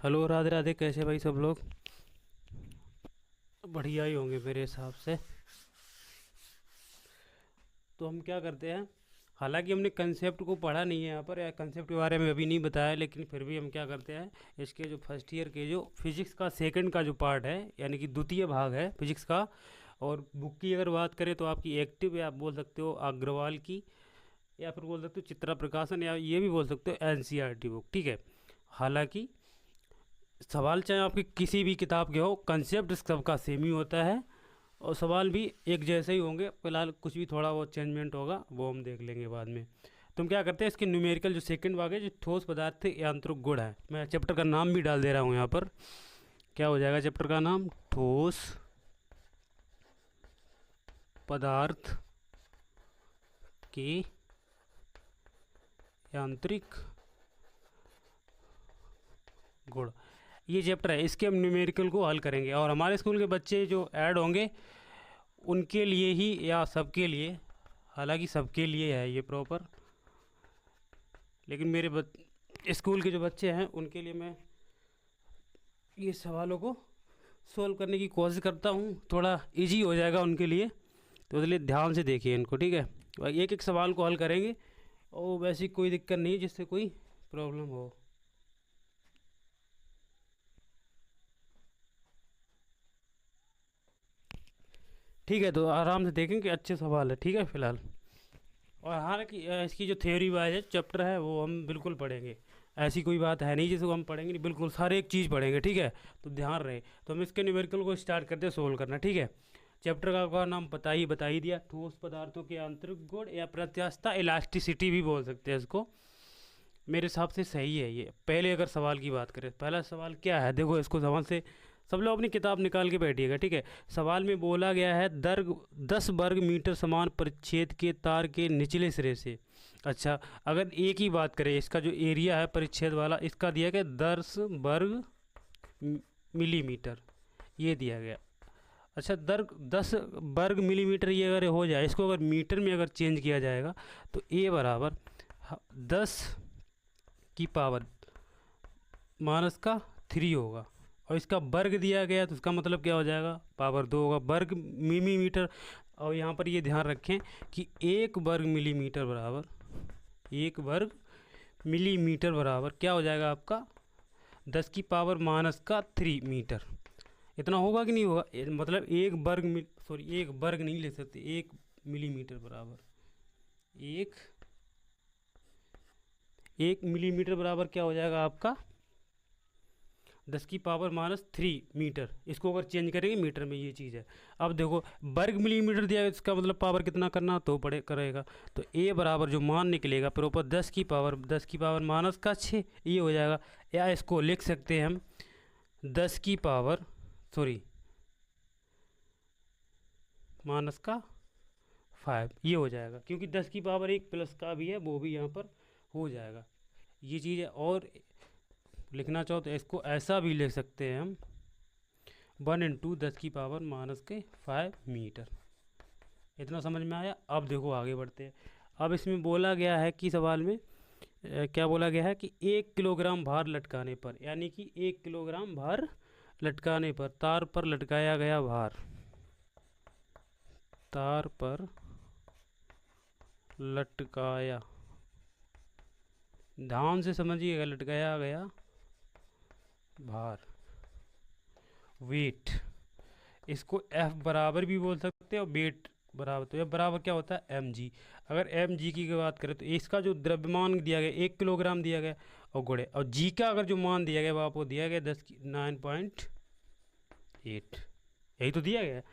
Hello, Radhe Radhe. कैसे भाई सब लोग? बढ़िया ही होंगे मेरे हिसाब से। तो हम क्या करते हैं, हालांकि हमने कंसेप्ट को पढ़ा नहीं है यहाँ पर, या कंसेप्ट के बारे में अभी नहीं बताया, लेकिन फिर भी हम क्या करते हैं, इसके जो फर्स्ट ईयर के जो फिजिक्स का सेकंड का जो पार्ट है, यानी कि द्वितीय भाग है फिजिक्स का। और बुक की अगर बात करें तो आपकी एक्टिव, या आप बोल सकते हो अग्रवाल की, या फिर बोल सकते हो चित्रा प्रकाशन, या ये भी बोल सकते हो एनसीईआरटी बुक। ठीक है। हालांकि सवाल चाहे आपके किसी भी किताब के हो, कंसेप्ट सबका सेम ही होता है, और सवाल भी एक जैसे ही होंगे। फिलहाल कुछ भी थोड़ा बहुत चेंजमेंट होगा, वो हम देख लेंगे बाद में। तुम क्या करते हैं, इसके न्यूमेरिकल जो सेकंड भाग है, जो ठोस पदार्थ यांत्रिक गुण है, मैं चैप्टर का नाम भी डाल दे रहा हूँ यहाँ पर। क्या हो जाएगा चैप्टर का नाम? ठोस पदार्थ के यांत्रिक गुण, ये चैप्टर है। इसके हम न्यूमेरिकल को हल करेंगे, और हमारे स्कूल के बच्चे जो ऐड होंगे उनके लिए ही, या सबके लिए, हालांकि सबके लिए है ये प्रॉपर, लेकिन मेरे स्कूल के जो बच्चे हैं उनके लिए मैं ये सवालों को सोल्व करने की कोशिश करता हूँ, थोड़ा इजी हो जाएगा उनके लिए। तो इसलिए ध्यान से देखिए इनको, ठीक है। एक एक सवाल को हल करेंगे, और वैसी कोई दिक्कत नहीं है जिससे कोई प्रॉब्लम हो। ठीक है, तो आराम से देखेंगे, अच्छे सवाल है, ठीक है फिलहाल। और हालांकि इसकी जो थ्योरी वाइज है चैप्टर है, वो हम बिल्कुल पढ़ेंगे। ऐसी कोई बात है नहीं जिसको हम पढ़ेंगे नहीं, बिल्कुल सारे एक चीज़ पढ़ेंगे, ठीक है। तो ध्यान रहे। तो हम इसके न्यूमेरिकल को स्टार्ट करते हैं सोल्व करना, ठीक है। चैप्टर का नाम बता ही दिया, ठोस पदार्थों के आंतरिक गुण, या प्रत्यास्थता, इलास्टिसिटी भी बोल सकते हैं इसको। मेरे हिसाब से सही है ये। पहले अगर सवाल की बात करें, पहला सवाल क्या है, देखो इसको ध्यान से सब लोग अपनी किताब निकाल के बैठिएगा, ठीक है। सवाल में बोला गया है, दर्ग 10 वर्ग मीटर समान परिच्छेद के तार के निचले सिरे से। अच्छा, अगर एक ही बात करें, इसका जो एरिया है परिच्छेद वाला, इसका दिया गया 10 वर्ग मिलीमीटर, ये दिया गया। अच्छा, दर्ग 10 वर्ग मिलीमीटर, ये अगर हो जाए, इसको अगर मीटर में अगर चेंज किया जाएगा, तो ए बराबर 10 की पावर -3 होगा। और इसका वर्ग दिया गया, तो इसका मतलब क्या हो जाएगा, पावर 2 होगा, वर्ग मिलीमीटर। और यहाँ पर ये ध्यान रखें कि 1 वर्ग मिलीमीटर बराबर, 1 वर्ग मिलीमीटर बराबर क्या हो जाएगा आपका, 10 की पावर -3 मीटर। इतना होगा कि नहीं होगा? मतलब 1 वर्ग नहीं ले सकते, 1 मिलीमीटर बराबर, 1 मिलीमीटर बराबर क्या हो जाएगा आपका, 10 की पावर -3 मीटर। इसको अगर चेंज करेंगे मीटर में, ये चीज़ है। अब देखो, वर्ग मिलीमीटर दिया है, इसका मतलब पावर कितना करना तो पड़े करेगा। तो ए बराबर जो मान निकलेगा प्रॉपर 10 की पावर -6, ये हो जाएगा। या इसको लिख सकते हैं हम 10 की पावर, सॉरी, -5, ये हो जाएगा, क्योंकि 10 की पावर 1 प्लस का भी है, वो भी यहाँ पर हो जाएगा। ये चीज़ है। और लिखना चाहो तो इसको ऐसा भी लिख सकते हैं हम, 1 × 10 की पावर -5 मीटर। इतना समझ में आया? अब देखो आगे बढ़ते हैं। अब इसमें बोला गया है कि सवाल में क्या बोला गया है कि 1 किलोग्राम भार लटकाने पर, यानी कि 1 किलोग्राम भार लटकाने पर, तार पर लटकाया गया भार, तार पर लटकाया, ध्यान से समझिएगा, लटकाया गया भार, वेट, इसको एफ बराबर भी बोल सकते हैं, और वेट बराबर, तो एफ बराबर क्या होता है, एम जी। अगर एम जी की बात करें तो इसका जो द्रव्यमान दिया गया 1 किलोग्राम दिया गया, और गुणे, और जी का अगर जो मान दिया गया वो आपको दिया गया 9.8, यही तो दिया गया है।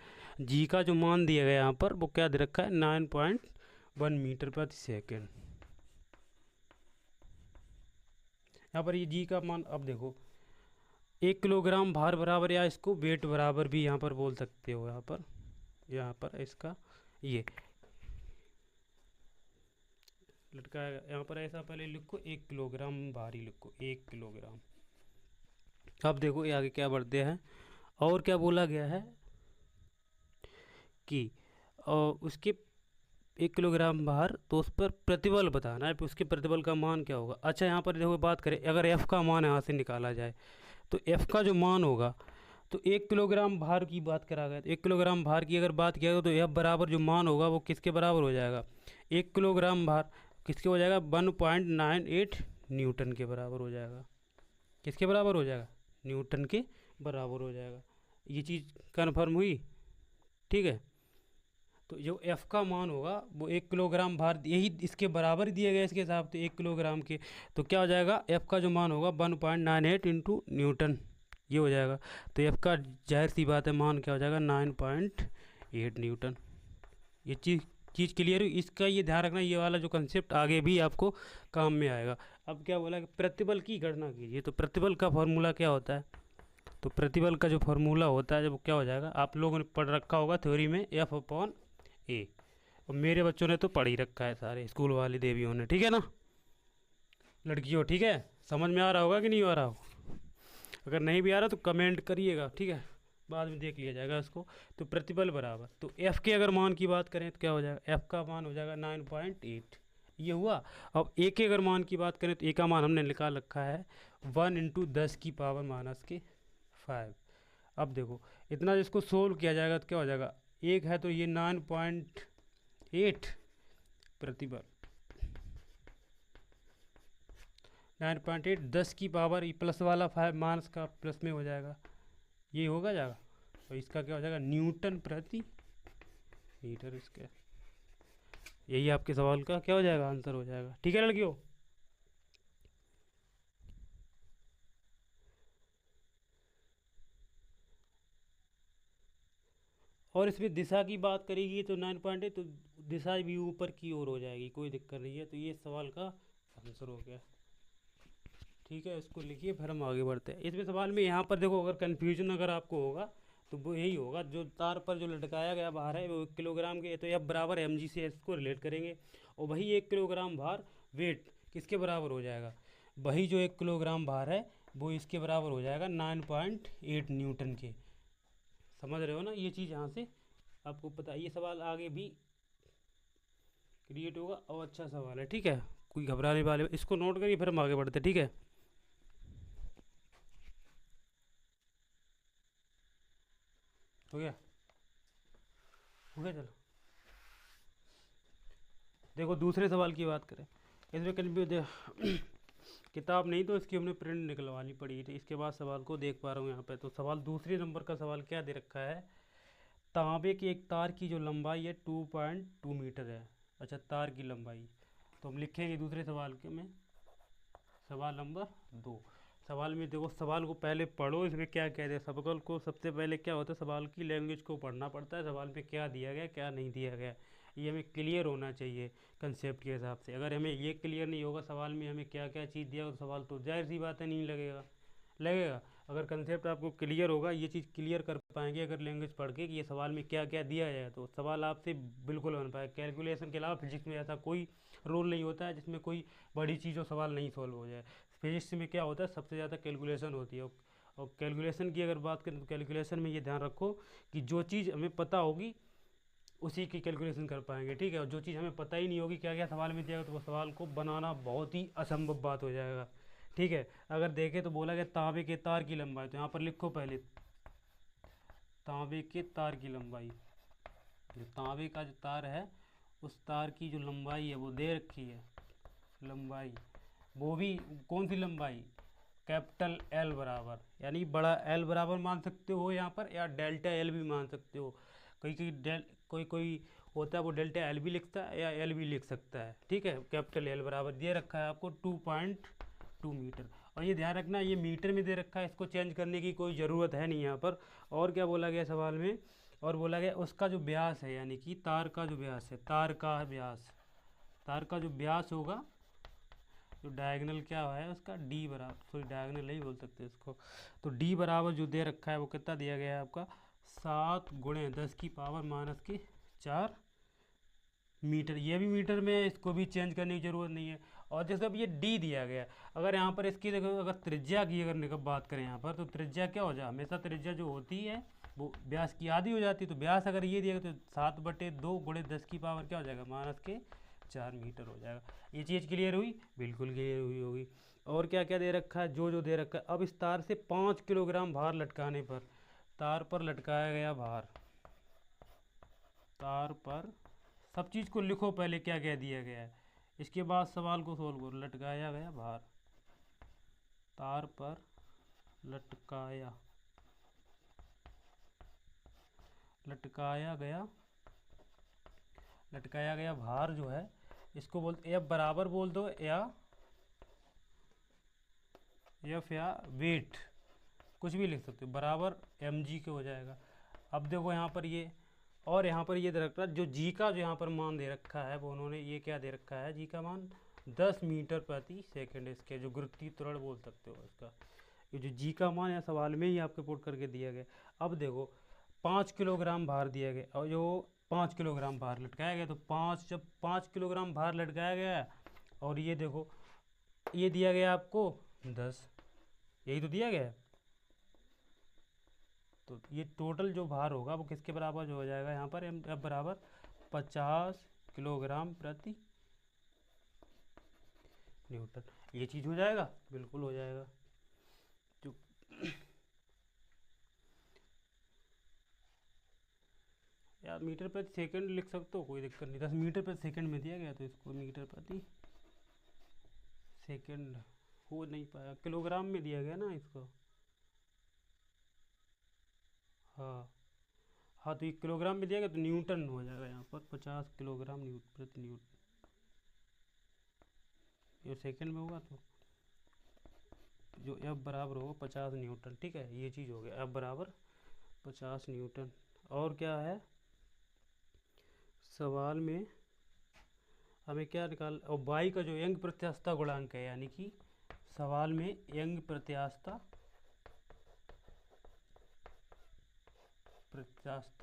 जी का जो मान दिया गया यहाँ पर वो क्या दे रखा है, 9.1 मीटर प्रति सेकेंड। यहाँ पर ये जी का मान, अब देखो 1 किलोग्राम भार बराबर, या इसको वेट बराबर भी यहाँ पर बोल सकते हो। यहाँ पर इसका ये लटकाया, यहाँ पर ऐसा पहले लिखो, 1 किलोग्राम भार ही लिखो, 1 किलोग्राम। अब देखो ये आगे क्या बढ़ते हैं, और क्या बोला गया है कि उसके 1 किलोग्राम भार, तो उस पर प्रतिबल बताना है, उसके प्रतिबल का मान क्या होगा। अच्छा, यहाँ पर देखो बात करें, अगर एफ का मान यहाँ से निकाला जाए, तो एफ़ का जो मान होगा, तो 1 किलोग्राम भार की बात करा गया, तो 1 किलोग्राम भार की अगर बात किया गया तो एफ बराबर जो मान होगा वो किसके बराबर हो जाएगा, 1 किलोग्राम भार किसके हो जाएगा, 1.98 न्यूटन के बराबर हो जाएगा। किसके बराबर हो जाएगा, न्यूटन के बराबर हो जाएगा। ये चीज़ कन्फर्म हुई, ठीक है। तो जो एफ़ का मान होगा वो 1 किलोग्राम भार, यही इसके बराबर ही दिया गया इसके हिसाब से 1 किलोग्राम के, तो क्या हो जाएगा, एफ़ का जो मान होगा 1.98 इंटू न्यूटन, ये हो जाएगा। तो एफ़ का जाहिर सी बात है मान क्या हो जाएगा, 9.8 न्यूटन। ये चीज़ क्लियर हुई। इसका ये ध्यान रखना, ये वाला जो कंसेप्ट आगे भी आपको काम में आएगा। अब क्या बोला कि प्रतिबल की गणना कीजिए, तो प्रतिबल का फॉर्मूला क्या होता है, तो प्रतिबल का जो फॉर्मूला होता है जब क्या हो जाएगा, आप लोगों ने पढ़ रखा होगा थ्योरी में, एफ अपॉन ए, और मेरे बच्चों ने तो पढ़ ही रखा है, सारे स्कूल वाली देवियों ने, ठीक है ना लड़कियों, ठीक है। समझ में आ रहा होगा कि नहीं आ रहा हो, अगर नहीं भी आ रहा तो कमेंट करिएगा, ठीक है, बाद में देख लिया जाएगा इसको। तो प्रतिबल बराबर, तो एफ़ के अगर मान की बात करें तो क्या हो जाएगा, एफ़ का मान हो जाएगा 9.8, ये हुआ। अब ए के अगर मान की बात करें तो ए का मान हमने निकाल रखा है 1 × 10⁻⁵। अब देखो इतना जिसको सोल्व किया जाएगा तो क्या हो जाएगा, एक है तो ये 9.8 प्रतिबल, 9.8 10⁻, ये प्लस वाला 5 माइनस का प्लस में हो जाएगा, ये होगा जाएगा। तो इसका क्या हो जाएगा, न्यूटन प्रति मीटर इसके, यही आपके सवाल का क्या हो जाएगा, आंसर हो जाएगा, ठीक है लड़कियों। और इसमें दिशा की बात करेगी तो 9.8, तो दिशा भी ऊपर की ओर हो जाएगी, कोई दिक्कत नहीं है। तो ये सवाल का आंसर हो गया, ठीक है। इसको लिखिए, फिर हम आगे बढ़ते हैं। इसमें सवाल में यहाँ पर देखो, अगर कन्फ्यूजन अगर आपको होगा तो वो यही होगा, जो तार पर जो लटकाया गया भार है वो 1 किलोग्राम के, तो एफ बराबर mg से इसको रिलेट करेंगे, और वही 1 किलोग्राम भार वेट किसके बराबर हो जाएगा, वही जो 1 किलोग्राम भार है वो इसके बराबर हो जाएगा 9.8 न्यूटन के। समझ रहे हो ना, ये चीज़ यहाँ से आपको पता, ये सवाल आगे भी क्रिएट होगा और अच्छा सवाल है, ठीक है, कोई घबराने वाले, इसको नोट करिए, फिर हम आगे बढ़ते, ठीक है। हो गया, हो गया, चलो देखो दूसरे सवाल की बात करें। इसमें कहीं किताब नहीं तो इसकी हमने प्रिंट निकलवानी पड़ी थी, इसके बाद सवाल को देख पा रहा हूँ यहाँ पे। तो सवाल दूसरे नंबर का सवाल क्या दे रखा है, तांबे की एक तार की जो लंबाई है 2.2 मीटर है। अच्छा, तार की लंबाई, तो हम लिखेंगे दूसरे सवाल के में, सवाल नंबर 2। सवाल में देखो, सवाल को पहले पढ़ो, इसमें क्या कहते हैं, सवाल को सबसे पहले क्या होता है, सवाल की लैंग्वेज को पढ़ना पड़ता है, सवाल में क्या दिया गया क्या नहीं दिया गया, ये हमें क्लियर होना चाहिए कंसेप्ट के हिसाब से। अगर हमें ये क्लियर नहीं होगा सवाल में हमें क्या क्या चीज़ दिया, तो सवाल तो जाहिर सी बात है नहीं लगेगा, लगेगा। अगर कंसेप्ट आपको क्लियर होगा, ये चीज़ क्लियर कर पाएंगे अगर लैंग्वेज पढ़ के कि ये सवाल में क्या क्या दिया जाए, तो सवाल आपसे बिल्कुल बन पाए। कैलकुलेशन के अलावा फिजिक्स में ऐसा कोई रोल नहीं होता है जिसमें कोई बड़ी चीज़ और सवाल नहीं सॉल्व हो जाए। फिजिक्स में क्या होता है, सबसे ज़्यादा कैलकुलेशन होती है, और कैलकुलेशन की अगर बात करें तो कैलकुलेशन में ये ध्यान रखो कि जो चीज़ हमें पता होगी उसी की कैलकुलेशन कर पाएंगे, ठीक है। और जो चीज़ हमें पता ही नहीं होगी क्या क्या सवाल में दिया, तो वो सवाल को बनाना बहुत ही असंभव बात हो जाएगा, ठीक है। अगर देखें तो बोला गया तांबे के तार की लंबाई, तो यहाँ पर लिखो पहले तांबे के तार की लंबाई, जो तांबे का जो तार है उस तार की जो लंबाई है वो दे रखी है, लंबाई, वो भी कौन सी लंबाई, कैपिटल एल बराबर, यानी बड़ा एल बराबर मान सकते हो यहाँ पर, या डेल्टा एल भी मान सकते हो। कोई कोई होता है वो डेल्टा एल भी लिखता है या एल भी लिख सकता है, ठीक है। कैपिटल एल बराबर दे रखा है आपको 2.2 मीटर, और ये ध्यान रखना ये मीटर में दे रखा है, इसको चेंज करने की कोई ज़रूरत है नहीं यहाँ पर। और क्या बोला गया सवाल में, और बोला गया उसका जो व्यास है, यानी कि तार का जो व्यास है, तार का जो व्यास होगा, जो डायगनल क्या है उसका, डी बराबर, सॉरी डायगनल नहीं बोल सकते इसको, तो डी बराबर जो दे रखा है वो कितना दिया गया है आपका, 7 × 10⁻⁴ मीटर। ये भी मीटर में, इसको भी चेंज करने की ज़रूरत नहीं है। और जैसे अब ये डी दिया गया, अगर यहाँ पर इसकी देखो, अगर त्रिज्या की अगर बात करें यहाँ पर, तो त्रिज्या क्या हो जाए, हमेशा त्रिज्या जो होती है वो व्यास की आधी हो जाती है। तो व्यास अगर ये दिया गया तो 7/2 × 10⁻, क्या हो जाएगा, 4 मीटर हो जाएगा। ये चीज़ क्लियर हुई? बिल्कुल क्लियर हुई होगी। और क्या क्या दे रखा है? जो जो दे रखा है। अब इस तार से 5 किलोग्राम भार लटकाने पर, तार पर लटकाया गया भार, तार पर, सब चीज़ को लिखो पहले क्या क्या दिया गया है, इसके बाद सवाल को सोल्व करो। लटकाया गया भार, तार पर लटकाया, लटकाया गया, लटकाया गया भार जो है, इसको बोलते या बराबर बोल दो, या एफ या वेट, कुछ भी लिख सकते हो, बराबर mg के हो जाएगा। अब देखो यहाँ पर ये, और यहाँ पर ये दे रखा है जो जी का जो यहाँ पर मान दे रखा है, वो उन्होंने ये क्या दे रखा है, जी का मान 10 मीटर प्रति सेकंड, इसके जो गुरुत्वीय त्वरण बोल सकते हो इसका, ये जो जी का मान है सवाल में ही आपको पुट करके दिया गया। अब देखो 5 किलोग्राम भार दिया गया, और जो 5 किलोग्राम भार लटकाया गया, तो 5, जब 5 किलोग्राम भार लटकाया गया, और ये देखो ये दिया गया आपको 10, यही तो दिया गया है। तो ये टोटल जो भार होगा वो किसके बराबर जो हो जाएगा, यहाँ पर एम बराबर 50 किलोग्राम प्रति न्यूटन। ये चीज़ हो जाएगा, बिल्कुल हो जाएगा। जो यार मीटर प्रति सेकंड लिख सकते हो, कोई दिक्कत नहीं, 10 मीटर प्रति सेकंड में दिया गया तो इसको मीटर प्रति सेकंड हो नहीं पाया, किलोग्राम में दिया गया ना इसको। हाँ हाँ, तो ये किलोग्राम में दिया गया तो न्यूटन हो जाएगा यहाँ पर, 50 किलोग्राम प्रति न्यूटन। ये सेकंड में होगा तो जो एफ बराबर होगा 50 न्यूटन। ठीक है, ये चीज़ हो गया, एफ बराबर 50 न्यूटन। और क्या है सवाल में, हमें क्या निकाल, और बाई का जो यंग प्रत्यास्थता गुणांक है, यानी कि सवाल में यंग प्रत्यास्थता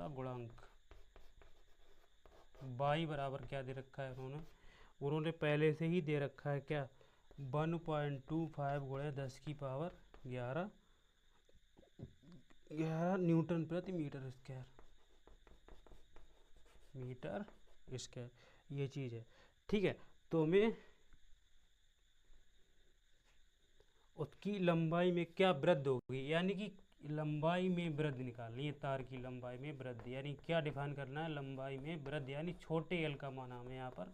गुणांक बाई बराबर क्या दे रखा है उन्होंने, उन्होंने पहले से ही दे रखा है क्या, 1.25 गुणे 10 की पावर 11 न्यूटन प्रति मीटर स्क्वायर, मीटर स्क्वायर, ये चीज़ है। ठीक है, तो हमें उसकी लंबाई में क्या वृद्धि होगी, यानी कि लंबाई में वृद्धि निकालनी है, तार की लंबाई में वृद्धि, यानी क्या डिफाइन करना है, लंबाई में वृद्धि, यानी छोटे एल का मान हमें यहाँ पर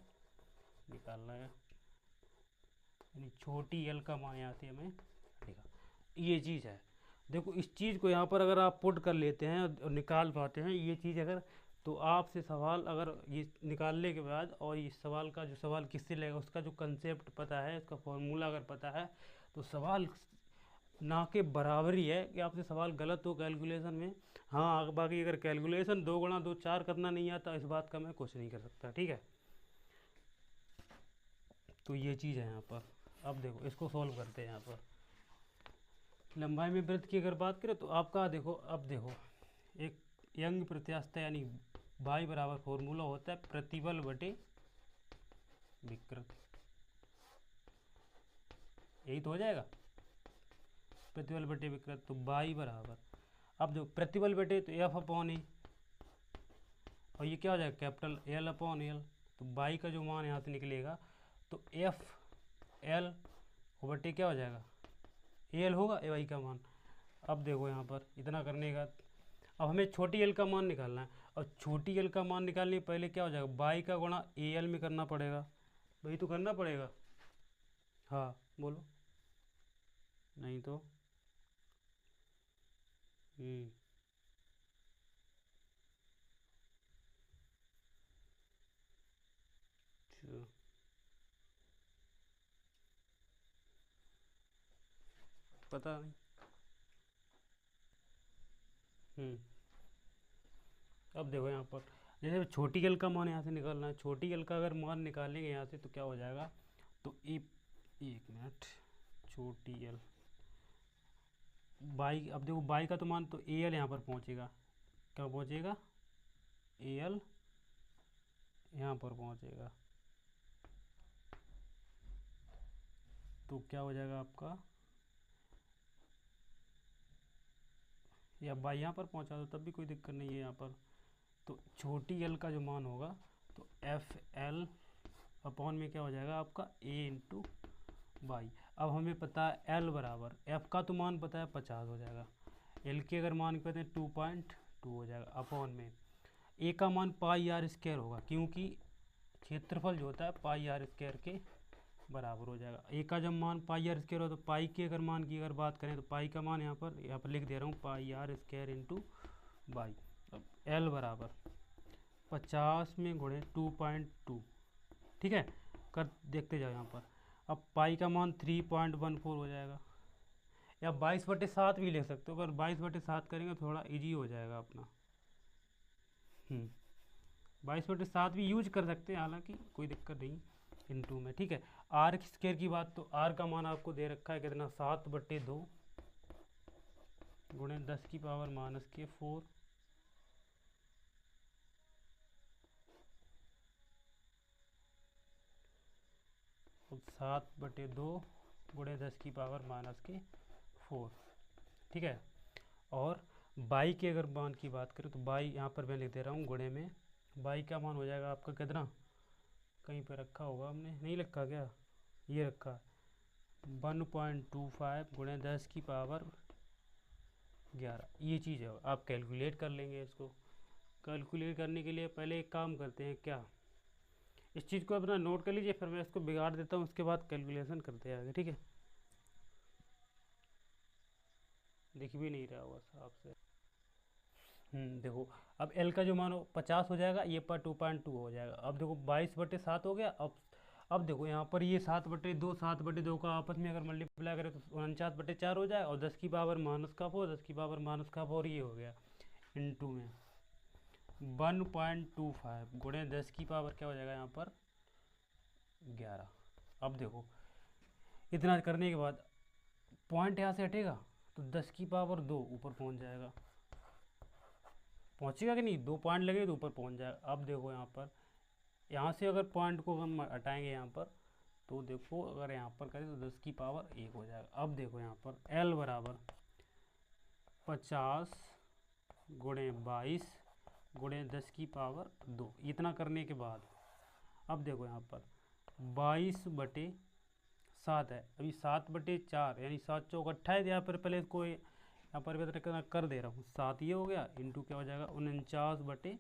निकालना है, यानी छोटी एल का मान यहाँ से हमें निकाल, ये चीज़ है। देखो इस चीज़ को यहाँ पर अगर आप पुट कर लेते हैं और निकाल पाते हैं ये चीज़, अगर तो आपसे सवाल अगर ये निकालने के बाद, और इस सवाल का जो सवाल किससे लेगा उसका जो कंसेप्ट पता है, उसका फॉर्मूला अगर पता है, तो सवाल ना के बराबर ही है कि आपसे सवाल गलत हो कैलकुलेशन में। हाँ, बाकी अगर कैलकुलेशन 2 गुणा 2 4 करना नहीं आता, इस बात का मैं कुछ नहीं कर सकता। ठीक है, तो ये चीज़ है यहाँ पर। अब देखो इसको सॉल्व करते हैं। यहाँ पर लंबाई में वृत्त की अगर बात करें तो आपका देखो, अब देखो एक यंग प्रत्यास्थता यानी बाई बराबर फॉर्मूला होता है प्रतिबल बटे विकृत, यही तो हो जाएगा, प्रतिबल बटे विकृत, तो बाई बराबर, अब जो प्रतिबल बटे तो एफ अपॉन ए, और ये क्या हो जाएगा कैपिटल एल अपॉन एल, तो बाई का जो मान यहाँ से निकलेगा तो एफ एल बटे क्या हो जाएगा एल होगा, ए वाई का मान। अब देखो यहाँ पर इतना करने का, अब हमें छोटी एल का मान निकालना है, और छोटी एल का मान निकालने के पहले क्या हो जाएगा, बाई का गुणा ए एल में करना पड़ेगा, वही तो करना पड़ेगा। हाँ बोलो, नहीं तो अच्छा, पता नहीं। अब देखो यहाँ पर जैसे छोटी एल का मान यहाँ से निकालना है, छोटी एल का अगर मान निकालेंगे यहाँ से तो क्या हो जाएगा, तो एक मिनट, छोटी एल बाई, अब देखो बाई का तो मान तो ए एल यहाँ पर पहुँचेगा, क्या पहुँचेगा ए एल यहाँ पर पहुँचेगा, तो क्या हो जाएगा आपका, या बाई यहाँ पर पहुँचा दो तब भी कोई दिक्कत नहीं है यहाँ पर। तो छोटी एल का जो मान होगा तो एफ एल अपॉन में क्या हो जाएगा आपका ए इंटू वाई। अब हमें पता है एल बराबर, एफ का तो मान पता है 50 हो जाएगा, एल के अगर मान कहते हैं 2.2 हो जाएगा, अपॉन में ए का मान पाई आर स्क्वायर होगा, क्योंकि क्षेत्रफल जो होता है पाई आर स्क्वायर के बराबर हो जाएगा। ए का जब मान पाई आर स्क्वायर हो तो पाई के अगर मान की अगर बात करें तो पाई का मान यहाँ पर लिख दे रहा हूँ पाई आर स्क्वायर इंटू वाई। अब एल बराबर 50 में गुणे 2.2, ठीक है, कर देखते जाओ यहाँ पर। अब पाई का मान 3.14 हो जाएगा, या 22/7 भी ले सकते हो, अगर 22/7 करेंगे थोड़ा इजी हो जाएगा अपना। 22/7 भी यूज कर सकते हैं, हालांकि कोई दिक्कत नहीं इनटू में, ठीक है। आर स्क्वायर की बात, तो आर का मान आपको दे रखा है कितना 7/2 गुणे 10⁻⁻4 7/2 गुणे 10⁻⁻4, ठीक है। और बाई के अगर मान की बात करें तो बाई यहाँ पर मैं लिख दे रहा हूँ गुणे में, बाई का मान हो जाएगा आपका कितना, कहीं पे रखा होगा हमने, नहीं रखा क्या, ये रखा 1.25 गुणे 10⁻11, ये चीज़ है। आप कैलकुलेट कर लेंगे इसको। कैलकुलेट करने के लिए पहले एक काम करते हैं, क्या इस चीज़ को अपना नोट कर लीजिए, फिर मैं इसको बिगाड़ देता हूँ, उसके बाद कैलकुलेशन करते हैं आगे, ठीक है। दिख भी नहीं रहा होगा साफ से। देखो अब एल का जो मानो 50 हो जाएगा, ये पर 2.2 हो जाएगा। अब देखो 22/7 हो गया। अब देखो यहाँ पर ये 7/2 का आपस में अगर मल्टीप्लाई करें तो 49/4 हो जाएगा, और 10⁻⁻4 10⁻⁻4 ये हो गया इनटू में 1.25 गुणे 10 की पावर क्या हो जाएगा यहाँ पर 11। अब देखो इतना करने के बाद पॉइंट यहाँ से हटेगा तो 10⁻2 ऊपर पहुँच जाएगा, पहुँचेगा कि नहीं, 2 पॉइंट लगे तो ऊपर पहुँच जाएगा। अब देखो यहाँ पर, यहाँ से अगर पॉइंट को हम हटाएंगे यहाँ पर, तो देखो अगर यहाँ पर करें तो 10⁻1 हो जाएगा। अब देखो यहाँ पर L बराबर 50 गुणे 22 गुणे 10⁻2, इतना करने के बाद अब देखो यहाँ पर 22/7 है, अभी 7/4 यानी 7 चौक 28, यहाँ पर पहले इसको यहाँ पर कर दे रहा हूँ, 7 ये हो गया इंटू क्या हो जाएगा 49/4,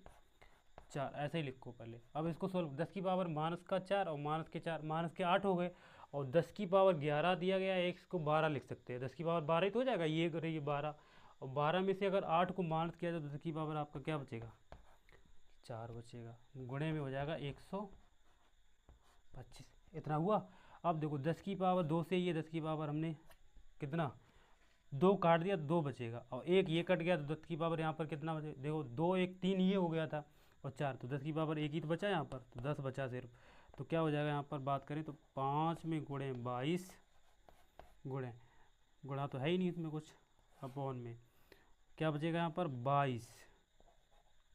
ऐसे ही लिखो पहले। अब इसको सोल्व, 10⁻⁻4 और -4 -8 हो गए, और 10⁻11 दिया गया है, इसको 12 लिख सकते हैं, 10⁻12 ही तो हो जाएगा, ये करें ये 12, और 12 में से अगर 8 को माइनस किया तो 10 आपका क्या बचेगा 4 बचेगा, गुणे में हो जाएगा 125, इतना हुआ। अब देखो 10⁻2 से ये 10 हमने कितना 2 काट दिया, 2 बचेगा, और एक ये कट गया तो 10 यहाँ पर कितना बचे, देखो 2 1 3 ये हो गया था, और 4 तो 10 1 ही तो बचा यहाँ पर, तो 10 बचा सिर्फ। तो क्या हो जाएगा यहाँ पर बात करें तो 5 में गुणे 22 गुणे, गुणा तो है ही नहीं इसमें कुछ, अपॉन में क्या बचेगा यहाँ पर 22,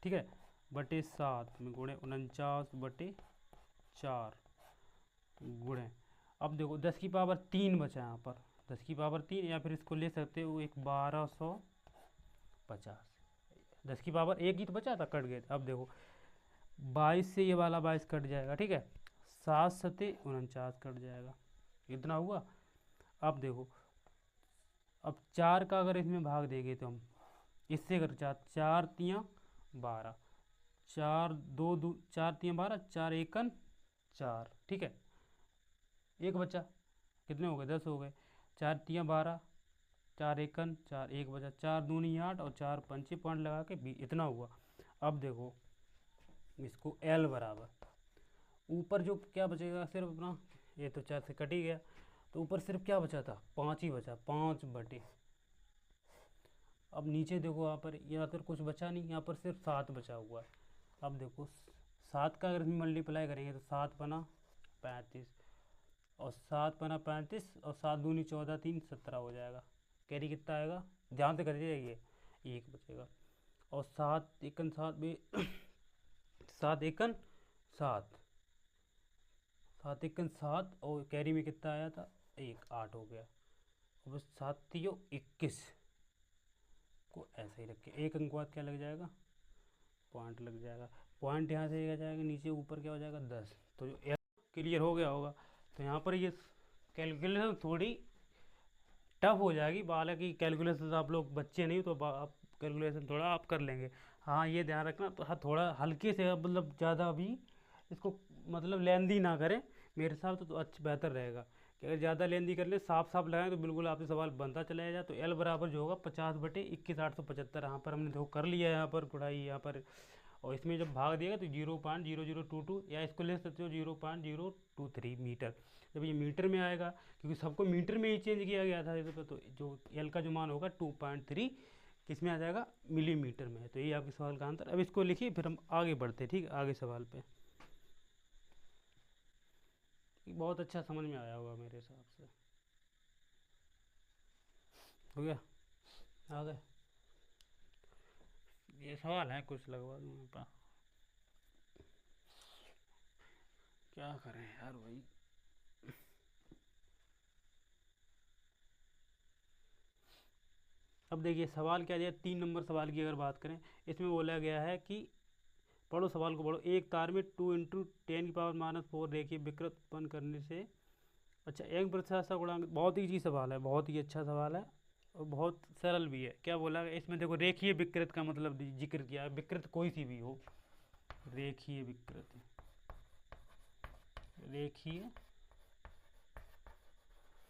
ठीक है, बटे 7 में गुणे 49/4 गुणे। अब देखो 10⁻3 बचा यहाँ पर, 10⁻3, या फिर इसको ले सकते हो एक 1250, 10⁻1 ही तो बचा था, कट गए। अब देखो 22 से ये वाला 22 कट जाएगा, ठीक है, 7 7 49 कट जाएगा, इतना हुआ। अब देखो अब 4 का अगर इसमें भाग देंगे तो हम इससे अगर 4 3 12, 4 2 4 3 12, 4 1 4, ठीक है, एक बचा, कितने हो गए 10 हो गए, 4 3 12, 4 1 4, एक बचा, 4 2 8 और 4 5 पॉइंट लगा के 20, इतना हुआ। अब देखो इसको L बराबर ऊपर जो क्या बचेगा सिर्फ अपना, ये तो 4 से कट ही गया, तो ऊपर सिर्फ क्या बचा था 5 ही बचा, 5 बटे। अब नीचे देखो यहाँ पर, यहाँ पर कुछ बचा नहीं, यहाँ पर सिर्फ 7 बचा हुआ है। अब देखो 7 का अगर मल्टीप्लाई करेंगे तो 7 बना 35, और 7 बना 35, और 7 दूनी 14 3 17 हो जाएगा, कैरी कितना आएगा ध्यान से कर जाइए, एक बचेगा, और 7 1 7 भी 7 1 7, 7 1 7, और कैरी में कितना आया था 1 8 हो गया, और बस 7 3 21 को ऐसे ही रखे, एक अंक बाद क्या लग जाएगा पॉइंट लग जाएगा, पॉइंट यहाँ से आ जाएगा नीचे, ऊपर क्या हो जाएगा 10, तो जो क्लियर हो गया होगा। तो यहाँ पर ये कैलकुलेशन थोड़ी टफ हो जाएगी, हालांकि कैलकुलेशन आप लोग बच्चे नहीं तो आप कैलकुलेशन थोड़ा आप कर लेंगे। हाँ ये ध्यान रखना, तो हाँ थोड़ा हल्के से, मतलब ज़्यादा भी इसको मतलब लेंदी ना करें, मेरे हिसाब से तो अच्छा बेहतर रहेगा कि अगर ज़्यादा लेंदी कर ले, साफ साफ लगाएं तो बिल्कुल आपसे सवाल बनता चला जाएगा। तो एल बराबर जो होगा 50/21/875, यहाँ पर हमने देखो कर लिया है, यहाँ पर गुड़ाई यहाँ पर। और इसमें जब भाग दिएगा तो 0.0022 या इसको ले सकते हो 0.023 मीटर, जब ये मीटर में आएगा, क्योंकि सबको मीटर में ही चेंज किया गया था इस पर, तो जो एल का जो मान होगा 2.3 किस में आ जाएगा, मिलीमीटर में है। तो ये आपके सवाल का आंसर। अब इसको लिखिए, फिर हम आगे बढ़ते हैं, ठीक है, आगे सवाल पे। बहुत अच्छा समझ में आया होगा मेरे हिसाब से। हो गया आगे। ये सवाल है कुछ लगवा दूँ मैं क्या करें यार भाई। अब देखिए सवाल क्या दिया, 3 नंबर सवाल की अगर बात करें, इसमें बोला गया है कि पढ़ो सवाल को पढ़ो। एक तार में 2 × 10⁻⁴ रेखीय विकृत उत्पन्न करने से, अच्छा एक प्रतिशत गुणांक, बहुत ही सवाल है, बहुत ही अच्छा सवाल है और बहुत सरल भी है। क्या बोला है इसमें, देखो रेखीय विकृत का मतलब जिक्र किया है, विकृत कोई सी भी हो, रेखीय विकृत, रेखीय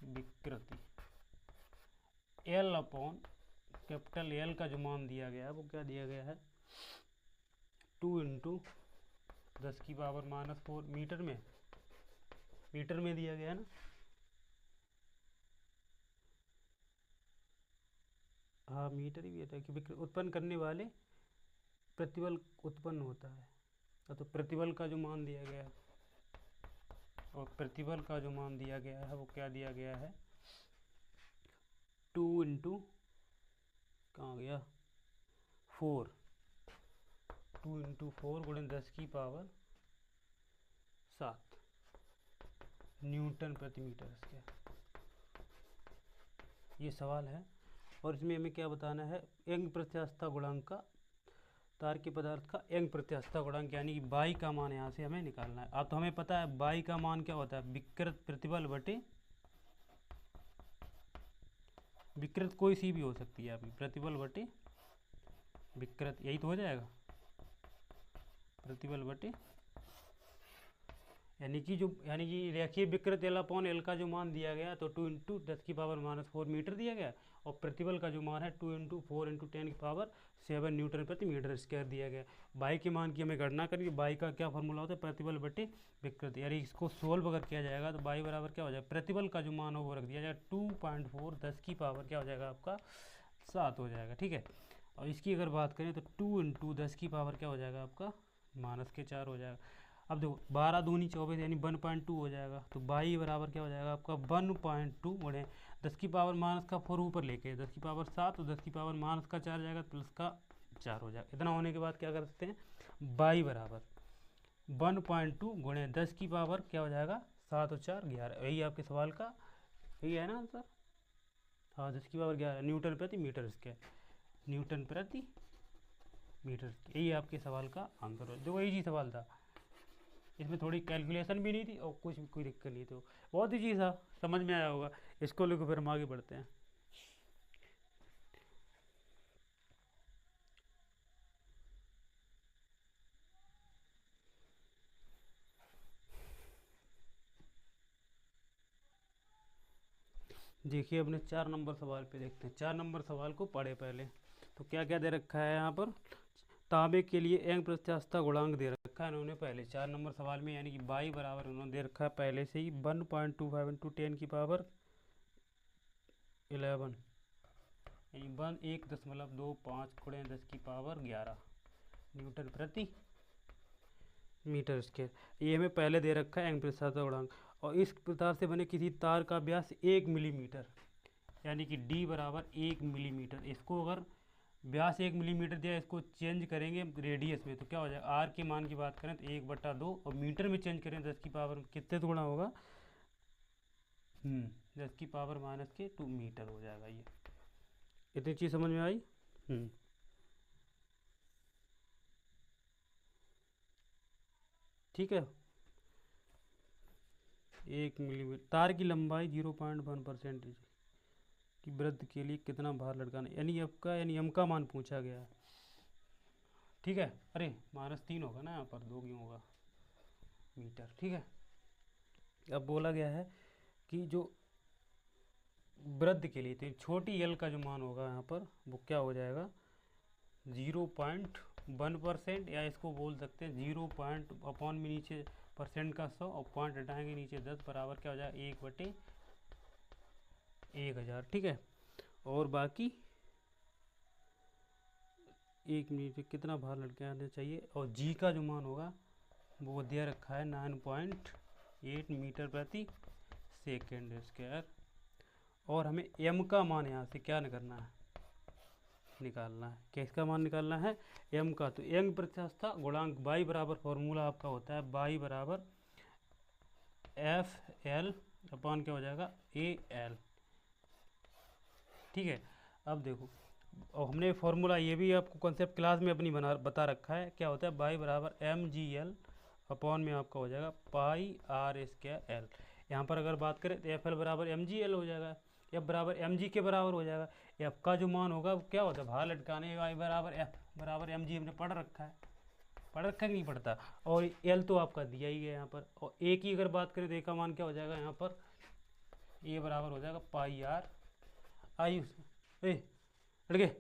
विकृति, कैपिटल एल का जो मान दिया गया है वो क्या दिया गया है, 2 × 10⁻⁴ मीटर में दिया गया है ना। हाँ मीटर ही है कि विकृत उत्पन्न करने वाले प्रतिबल उत्पन्न होता है। तो प्रतिबल का जो मान दिया गया है, और प्रतिबल का जो मान दिया गया है वो क्या दिया गया है, 2 × कहाँ गया 4, 2 × 4 × 10⁻⁷ न्यूटन प्रति मीटर स्क्वायर। ये सवाल है, और इसमें हमें क्या बताना है, यंग प्रत्यास्थता गुणांक का, तार के पदार्थ का यंग प्रत्यास्थता गुणांक, यानी कि बाई का मान यहाँ से हमें निकालना है। अब तो हमें पता है बाई का मान क्या होता है, विकृत प्रतिबल बटे, विकृत कोई सी भी हो सकती है आपकी, प्रतिबल बटे विकृत, यही तो हो जाएगा, प्रतिबल बटे, यानी कि रेखीय विकृत एल का जो मान दिया गया तो 2 × 10⁻⁴ मीटर दिया गया, और प्रतिबल का जो मान है 2 × 4 × 10⁻⁷ न्यूटन प्रति मीटर स्क्वायर दिया गया। बाई के मान की हमें गणना करनी, बाई का क्या फॉर्मूला होता है, प्रतिबल बटे विकृत, यानी इसको सोल्व अगर किया जाएगा तो बाई बराबर क्या हो जाएगा, प्रतिबल का जो मान हो वो रख दिया जाएगा 2.4 क्या हो जाएगा आपका 7 हो जाएगा, ठीक है। और इसकी अगर बात करें तो 2 × 10 क्या हो जाएगा आपका -4 हो जाएगा। अब देखो 12 दूनी 24 यानी 1.2 हो जाएगा, तो बाई बराबर क्या हो जाएगा आपका 1.2 गुणे 10⁻⁻⁴ ऊपर लेके 10⁻⁷, तो 10⁻⁻⁴ जाएगा प्लस का 4 हो जाएगा। इतना होने के बाद क्या कर सकते हैं, बाई बराबर 1.2 गुणे 10 की पावर क्या हो जाएगा 7 और 4 11, यही आपके सवाल का यही है ना आंसर। हाँ 10⁻11 न्यूटन प्रति मीटर स्क्वायर, न्यूटन प्रति मीटर, यही आपके सवाल का आंसर है। देखो यही सवाल था, इसमें थोड़ी कैलकुलेशन भी नहीं थी और कुछ भी कोई दिक्कत नहीं, तो बहुत ही चीज़ था, समझ में आया होगा। इसको लेकर फिर हम आगे बढ़ते हैं। देखिए अपने 4 नंबर सवाल पे देखते हैं। 4 नंबर सवाल को पढ़े पहले, तो क्या क्या दे रखा है यहाँ पर, तांबे के लिए यंग प्रत्यास्थता गुणांक दे रखा है इन्होंने पहले 4 नंबर सवाल में, यानी कि बाई बराबर उन्होंने दे रखा है पहले से ही 1.25 × 10⁻11, यानी 1.25 गुणे 10⁻11 न्यूटन प्रति मीटर स्क्वायर। ये हमें पहले दे रखा है यंग प्रत्यास्थता गुणांक। और इस प्रकार से बने किसी तार का व्यास 1 मिलीमीटर, यानी कि डी बराबर 1 मिलीमीटर, इसको अगर व्यास 1 मिलीमीटर दिया, इसको चेंज करेंगे रेडियस में तो क्या हो जाएगा, आर के मान की बात करें तो 1/2, और मीटर में चेंज करें 10 की पावर कितने तो गुणा होगा 10⁻⁻2 मीटर हो जाएगा। ये इतनी चीज़ समझ में आई। ठीक है। 1 मिलीमीटर। तार की लंबाई 0.1% की वृत्त के लिए कितना भार लटकाना, यानी एम का मान पूछा गया है। ठीक है, अरे -3 होगा ना, यहाँ पर 2 क्यों होगा मीटर। ठीक है, अब बोला गया है कि जो वृत्त के लिए तो छोटी एल का जो मान होगा यहाँ पर वो क्या हो जाएगा 0.1%, या इसको बोल सकते हैं 0. अपॉन में नीचे परसेंट का 100 और पॉइंट हटाएंगे नीचे 10 बराबर क्या हो जाएगा 1/1000। ठीक है, और बाकी 1 मिनट कितना भार लटकाना चाहिए, और जी का जो मान होगा वो दिया रखा है 9.8 मीटर प्रति सेकेंड स्क्वायर। और हमें एम का मान यहाँ से क्या करना है, निकालना है। किसका मान निकालना है, एम का। तो यंग प्रत्यास्थता गुणांक बाई बराबर फॉर्मूला आपका होता है बाई बराबर एफ एल अपॉन क्या हो जाएगा ए एल। ठीक है, अब देखो, और हमने फॉर्मूला ये भी आपको कॉन्सेप्ट क्लास में अपनी बता रखा है, क्या होता है बाई बराबर एम जी एल अपॉन में आपका हो जाएगा पाई आर स्क्वायर एल। यहाँ पर अगर बात करें तो एफ एल बराबर एम जी एल हो जाएगा, एफ बराबर एम जी के बराबर हो जाएगा। एफ का जो मान होगा वो क्या होता है भार लटकाने, वाई बराबर एफ बराबर एम जी हमने पढ़ रखा है, कि नहीं पढ़ता। और एल तो आपका दिया ही है यहाँ पर। और ए की अगर बात करें तो ए का मान क्या हो जाएगा यहाँ पर, ए बराबर हो जाएगा पाई आर। आयुष ए लड़के,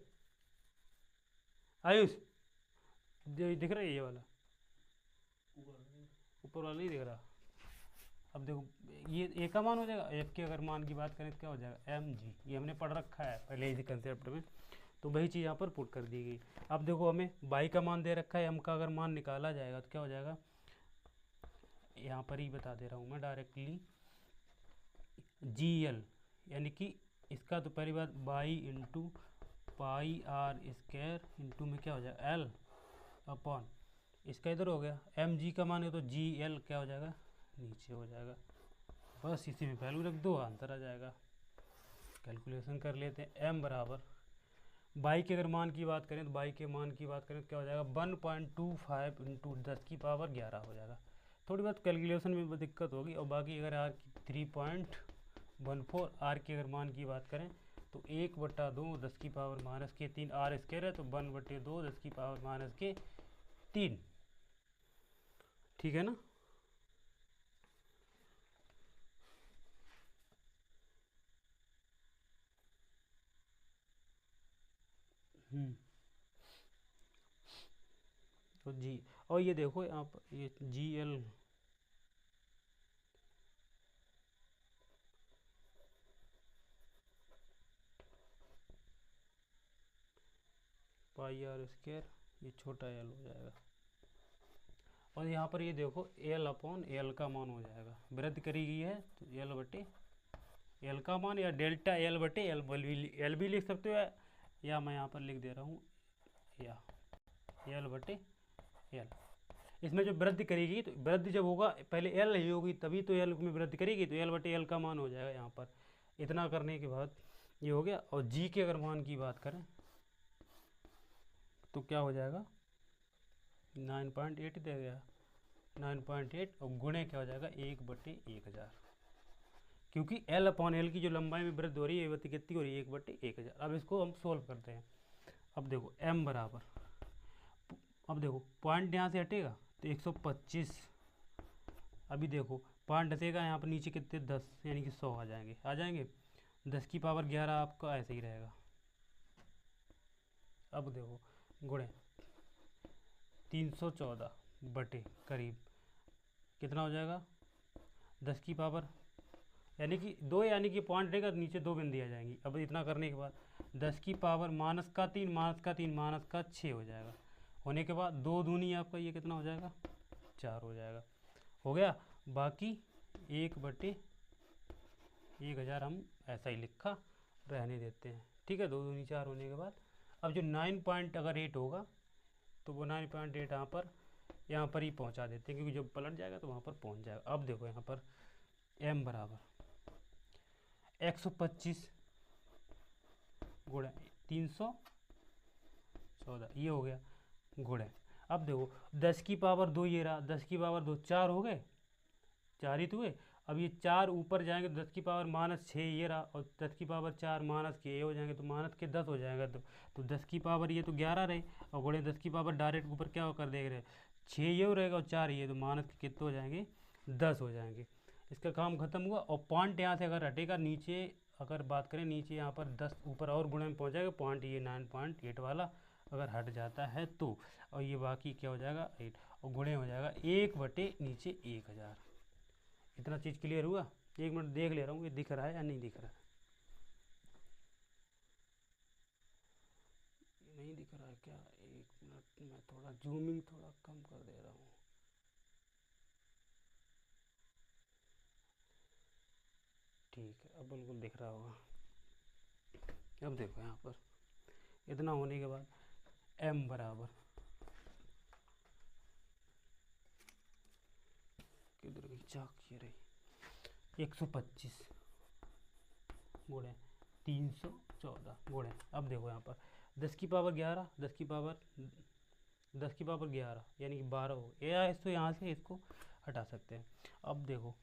आयुष दिख रहा है ये वाला, ऊपर वाला नहीं दिख रहा। अब देखो ये ए का मान हो जाएगा, एफ के अगर मान की बात करें तो क्या हो जाएगा एम जी, ये हमने पढ़ रखा है पहले इसी कंसेप्ट में, तो वही चीज़ यहाँ पर पुट कर दी गई। अब देखो हमें बाई का मान दे रखा है, एम का अगर मान निकाला जाएगा तो क्या हो जाएगा, यहाँ पर ही बता दे रहा हूँ मैं डायरेक्टली, जी एल यानी कि इसका तो पहली बात by into pi r square into में क्या हो जाएगा एल अपॉन इसका इधर हो गया, एम जी का मान है तो जी एल क्या हो जाएगा नीचे हो जाएगा। बस इसी में वैल्यू रख दो, आंसर आ जाएगा। कैलकुलेशन कर लेते हैं, एम बराबर बाई के अगर मान की बात करें तो बाई के मान की बात करें तो क्या हो जाएगा 1.25 इंटू 10 की पावर 11 हो जाएगा। थोड़ी बहुत कैलकुलेशन में दिक्कत होगी। और बाकी अगर आर की 3.14 आर के अगर मान की बात करें तो 1/2 10 की पावर -3 आर स्क्वायर है तो 1/2 10 की पावर -3। ठीक है ना। तो जी, और ये देखो यहाँ पर ये g l pi r square, ये छोटा एल हो जाएगा। और यहाँ पर ये देखो एल अपॉन एल का मान हो जाएगा, वृद्धि करी गई है तो एल बटे एल का मान, या डेल्टा एल बटे एल भी लिख सकते हो, या मैं यहाँ पर लिख दे रहा हूँ या एल बटे एल। इसमें जो वृद्धि करेगी तो वृद्धि जब होगा पहले एल ही होगी तभी तो एल में वृद्धि करेगी, तो एल बटे एल का मान हो जाएगा यहाँ पर। इतना करने के बाद ये हो गया। और जी के अगर मान की बात करें तो क्या हो जाएगा 9.8 दे गया, 9.8 और गुणे क्या हो जाएगा 1/1000, क्योंकि एल अपॉन एल की जो लंबाई में वृद्धि हो रही है वृद्धि कितनी हो रही है 1/1000। अब इसको हम सोल्व करते हैं। अब देखो एम बराबर, अब देखो पॉइंट यहाँ से हटेगा तो 125, अभी देखो पॉइंट हटेगा यहाँ पर नीचे कितने 10 यानी कि 100 आ जाएंगे 10 की पावर 11 आपका ऐसे ही रहेगा। अब देखो गुणे 314 बटे करीब कितना हो जाएगा 10 की पावर, यानी कि 2 यानी कि पॉइंट रहेगा तो नीचे 2 बिंदी आ जाएंगी। अब इतना करने के बाद 10 की पावर -3 -6 हो जाएगा। होने के बाद 2 दूनी आपका ये कितना हो जाएगा 4 हो जाएगा। हो गया, बाकी 1/1000 हम ऐसा ही लिखा रहने देते हैं। ठीक है, 2 दूनी 4 होने के बाद अब जो 9.8 होगा तो वो 9.8 यहाँ पर ही पहुँचा देते हैं, क्योंकि जब पलट जाएगा तो वहाँ पर पहुँच जाएगा। अब देखो यहाँ पर m बराबर 125 गुणे 314 ये हो गया गुणे। अब देखो 10 की पावर 2 ये रहा, 10 की पावर 2 4 हो गए, 4 ही तो हुए। अब ये 4 ऊपर जाएंगे तो 10 की पावर -6 ये रहा, और 10 की पावर 4 माइनस के ये हो जाएंगे तो माइनस के 10 हो जाएगा। तो 10 की पावर ये तो 11 रहे, और गुणे 10 की पावर डायरेक्ट ऊपर क्या कर देख रहे हैं, 6 ये हो रहेगा और 4 ये, तो माइनस के कितने हो जाएंगे, 10 हो जाएंगे। इसका काम खत्म हुआ। और पॉइंट यहाँ से अगर हटेगा नीचे, अगर बात करें नीचे यहाँ पर 10 ऊपर और गुणे में पहुँच जाएगा, पॉइंट ये 9.8 वाला अगर हट जाता है तो, और ये बाकी क्या हो जाएगा 8, और गुणे हो जाएगा 1 बटे नीचे 1000। इतना चीज़ क्लियर हुआ। 1 मिनट देख ले रहा हूँ ये दिख रहा है या नहीं दिख रहा है। नहीं दिख रहा है क्या, 1 मिनट मैं थोड़ा जूमिंग थोड़ा कम कर दे रहा हूँ। ठीक है, अब बिल्कुल दिख रहा होगा। अब देखो यहाँ पर इतना होने के बाद m बराबर, किधर गई चाक, ये रही, 125 गुणे 314 गुणे, अब देखो यहाँ पर 10 की पावर 11, 10 की पावर 11 यानी कि 12 हो या इसको यहाँ से इसको हटा सकते हैं। अब देखो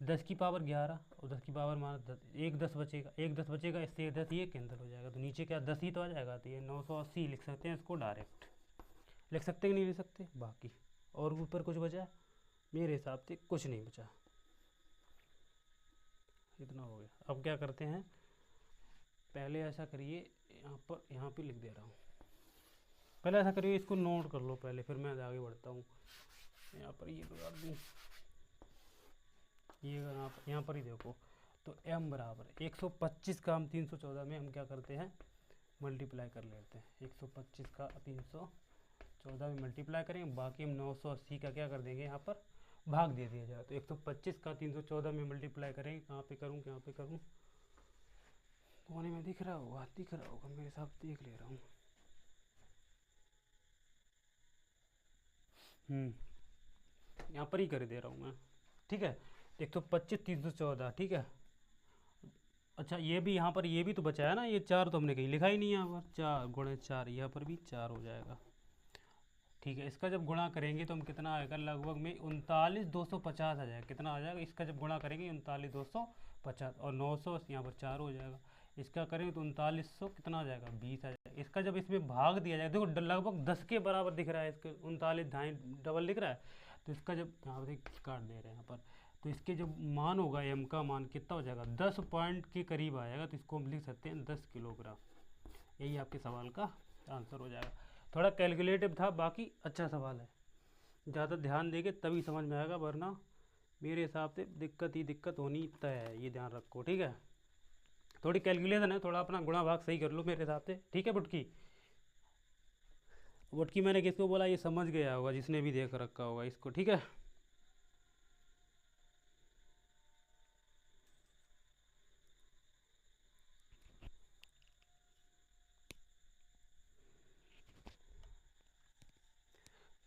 10 की पावर 11 और 10 की पावर -10, एक 10 बचेगा, एक 10 बचेगा, इससे 10 ये कैंसिल हो जाएगा, तो नीचे क्या 10 ही तो आ जाएगा, तो ये 980 लिख सकते हैं, इसको डायरेक्ट लिख सकते कि नहीं लिख सकते। बाकी और ऊपर कुछ बचा, मेरे हिसाब से कुछ नहीं बचा, इतना हो गया। अब क्या करते हैं, पहले ऐसा करिए, यहाँ पे लिख दे रहा हूँ, पहले ऐसा करिए इसको नोट कर लो पहले, फिर मैं आगे बढ़ता हूँ। यहाँ पर ये बिगाड़ दूँ, ये यहाँ पर ही देखो, तो m बराबर 125 का हम 314 में हम क्या करते हैं, मल्टीप्लाई कर लेते हैं। 125 का 314 में मल्टीप्लाई करेंगे, बाकी हम 980 का क्या कर देंगे, यहाँ पर भाग दे दिया जाए। तो 125 का 314 में मल्टीप्लाई करेंगे, कहाँ पे करूँ, कहाँ पे करूँ, कोने में दिख रहा होगा मेरे हिसाब से, देख ले रहा हूँ। यहाँ पर ही कर दे रहा हूँ मैं, ठीक है। 125 314, ठीक है। अच्छा ये भी यहाँ पर ये भी तो बचा है ना, ये 4 तो हमने कहीं लिखा ही नहीं है, यहाँ पर 4 गुणे 4, यहाँ पर भी 4 हो जाएगा, ठीक है। इसका जब गुणा करेंगे तो हम कितना आएगा, लगभग में 39,250 आ जाएगा। कितना आ जाएगा, इसका जब गुणा करेंगे 39,250, और 900 यहाँ पर 4 हो जाएगा। इसका करेंगे तो 3900 कितना आ जाएगा, 20 आ जाएगा। इसका जब इसमें भाग दिया जाएगा, देखो लगभग 10 के बराबर दिख रहा है, इसके 39 ढाई डबल दिख रहा है, तो इसका जब यहाँ पर काट दे रहे हैं यहाँ पर, तो इसके जो मान होगा m का मान कितना हो जाएगा, 10 पॉइंट के करीब आएगा, तो इसको हम लिख सकते हैं 10 किलोग्राम। यही आपके सवाल का आंसर हो जाएगा। थोड़ा कैलकुलेटिव था, बाकी अच्छा सवाल है, ज़्यादा ध्यान देंगे तभी समझ में आएगा, वरना मेरे हिसाब से दिक्कत ही दिक्कत होनी तय है, ये ध्यान रखो, ठीक है। थोड़ी कैलकुलेशन है, थोड़ा अपना गुणा भाग सही कर लो मेरे हिसाब से, ठीक है। बुटकी बुटकी मैंने किसको बोला, ये समझ गया होगा जिसने भी देख रखा होगा इसको, ठीक है।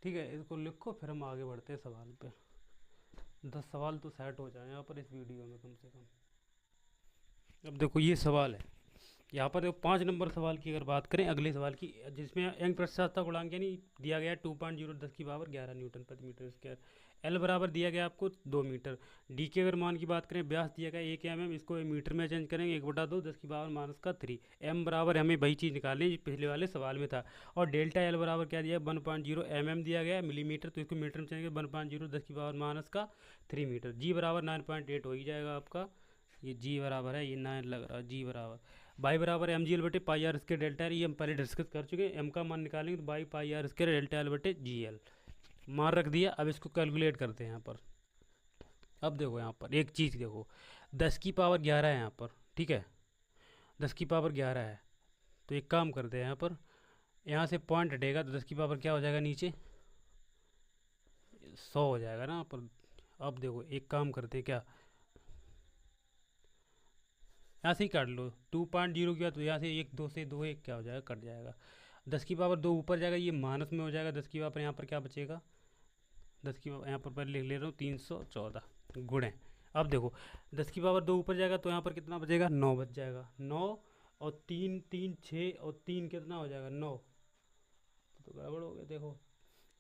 ठीक है, इसको लिखो, फिर हम आगे बढ़ते हैं सवाल पे। 10 सवाल तो सेट हो जाए यहाँ पर इस वीडियो में कम से कम। अब देखो ये सवाल है, यहाँ पर देखो 5 नंबर सवाल की अगर बात करें, अगले सवाल की, जिसमें यंग प्रतिशतता गुणांक यानी दिया गया 2.0 10 की पावर 11 न्यूटन प्रति मीटर स्क्वायर। एल बराबर दिया गया आपको 2 मीटर। डी के अगर मान की बात करें, व्यास दिया गया 1 mm, इसको मीटर में चेंज करेंगे 1/2 10 की पावर -3। एम बराबर हमें वही चीज़ निकालनी है पिछले वाले सवाल में था। और डेल्टा एल बराबर क्या दिया, 1.0 mm दिया गया मिलीमीटर, तो इसको मीटर में चेंज करेंगे 1.0 10 की पावर -3 मीटर। जी बराबर 9.8 हो ही जाएगा आपका, ये जी बराबर है, ये 9 लग रहा है, जी बराबर बाई बराबर एम जी एल बटे पाई आर स्क्वायर डेल्टा एल, ये हम पहले डिस्कस कर चुके हैं। एम का मान निकालेंगे तो by pi r square delta l बटे जी एल, मान रख दिया। अब इसको कैलकुलेट करते हैं यहाँ पर। अब देखो यहाँ पर एक चीज़ देखो, 10 की पावर 11 है यहाँ पर, ठीक है, 10 की पावर 11 है, तो एक काम करते हैं यहाँ पर, यहाँ से पॉइंट हटेगा तो 10 की पावर क्या हो जाएगा, नीचे 100 हो जाएगा ना यहाँ पर। अब देखो एक काम करते हैं, क्या यहाँ से ही काट लो, 2.0 किया तो यहाँ से 1 2 से 2 1 क्या हो जाएगा, कट जाएगा। 10 की पावर 2 ऊपर जाएगा, ये माइनस में हो जाएगा। 10 की पावर यहाँ पर क्या बचेगा, 10 की पावर यहाँ पर पहले लिख ले रहा हूँ 314 गुणे। अब देखो 10 की पावर 2 ऊपर जाएगा तो यहाँ पर कितना बचेगा, 9 बच जाएगा। 9 और 3 3 6 और 3 कितना हो जाएगा, 9, तो गड़बड़ हो गया। देखो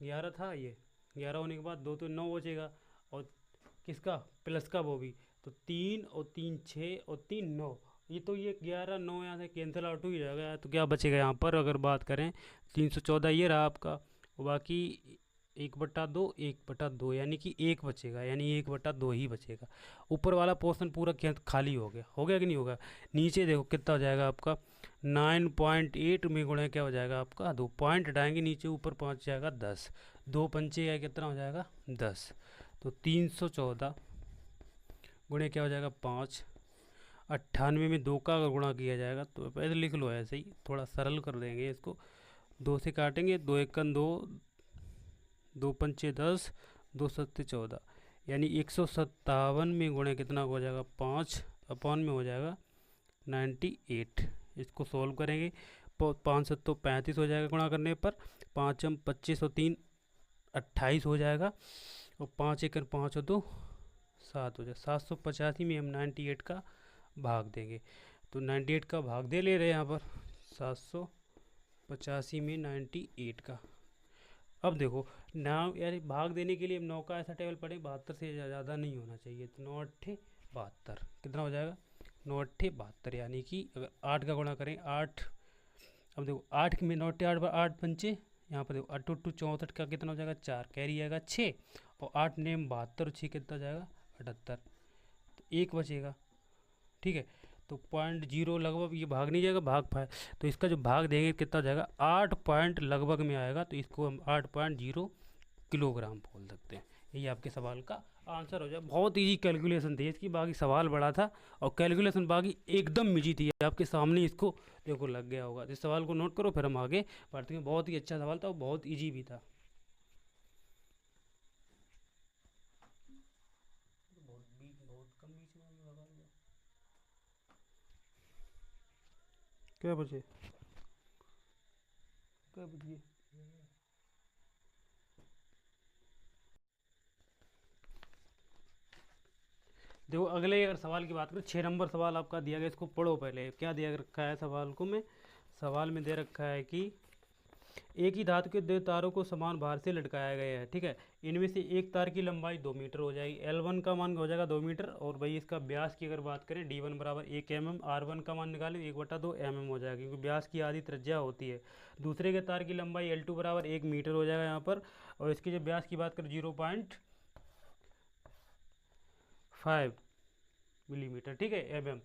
11 था, ये 11 होने के बाद 2 तो 9 बचेगा, और किसका, प्लस का वो भी। तो 3 और 3 6 और 3 9, ये तो ये 11 9 यहाँ से कैंसिल आउट हो ही जाएगा। तो क्या बचेगा यहाँ पर अगर बात करें, 314 ये रहा आपका, और बाकी 1/2 1/2, यानी कि एक बचेगा, यानी 1/2 ही बचेगा। ऊपर वाला पोर्शन पूरा खाली हो गया कि नहीं होगा। नीचे देखो कितना हो जाएगा आपका, 9.8 में गुणा क्या हो जाएगा आपका, 2 पॉइंट हटाएंगे नीचे, ऊपर पहुँच जाएगा 10, 2 पंचे या कितना हो जाएगा 10। तो 314 गुणे क्या हो जाएगा 5, 98 में 2 का अगर गुणा किया जाएगा तो ऐसे लिख लो, ऐसे ही थोड़ा सरल कर देंगे इसको। 2 से काटेंगे, 2 एकन 2, 2 पंचे 10, 2 सत्ते 14, यानी 157 में गुणे कितना हो जाएगा 5 अपॉन में हो जाएगा 98। इसको सॉल्व करेंगे, 5 सत्तो 35 हो जाएगा गुणा करने पर, 5 25 और 3 28 हो जाएगा, और 5 एकन 5 और 2 7 हो जाएगा। 785 में हम 98 का भाग देंगे, तो 98 का भाग दे ले रहे हैं यहाँ पर, 785 में 98 का। अब देखो नाव यानी भाग देने के लिए हम 9 का ऐसा टेबल पढ़े, 72 से ज़्यादा नहीं होना चाहिए। तो 9 अट्ठे 72 कितना हो जाएगा, 9 अट्ठे 72, यानी कि अगर 8 का गुणा करें 8, अब देखो 8 में 9 अट्ठे 8 पर 8 पंचे, यहाँ पर देखो 8 टू 64 का कितना हो जाएगा 4, कैरी आएगा 6, और 8 नेम 72, 6 कितना जाएगा 78, तो एक बचेगा। ठीक है, तो 0.0 लगभग ये भाग नहीं जाएगा, भाग पाए, तो इसका जो भाग देंगे कितना हो जाएगा 8 पॉइंट लगभग में आएगा, तो इसको हम 8.0 किलोग्राम बोल सकते हैं। यही आपके सवाल का आंसर हो जाए। बहुत इजी कैलकुलेशन थी इसकी, बाकी सवाल बड़ा था और कैलकुलेशन बाकी एकदम इजी थी, आपके सामने इसको देखो लग गया होगा। इस सवाल को नोट करो, फिर हम आगे बढ़ते हैं। बहुत ही अच्छा सवाल था और बहुत ईजी भी था। बहुत कम बीच में लगा लिया। क्या बचे, क्या बचिए, देखो अगले अगर सवाल की बात करें, 6 नंबर सवाल आपका दिया गया, इसको पढ़ो पहले। क्या दिया रखा है सवाल को में, सवाल में दे रखा है कि एक ही धातु के 2 तारों को समान भार से लटकाया गया है। ठीक है, इनमें से एक तार की लंबाई 2 मीटर हो जाएगी, L1 का मान हो जाएगा 2 मीटर, और भाई इसका व्यास की अगर बात करें D1 बराबर 1 mm, R1 का मान निकालें 1/2 mm हो जाएगा, क्योंकि व्यास की आधी त्रिज्या होती है। दूसरे के तार की लंबाई L2 बराबर 1 मीटर हो जाएगा यहाँ पर, और इसके जो व्यास की बात करें 0.5 मिलीमीटर। ठीक है, mm।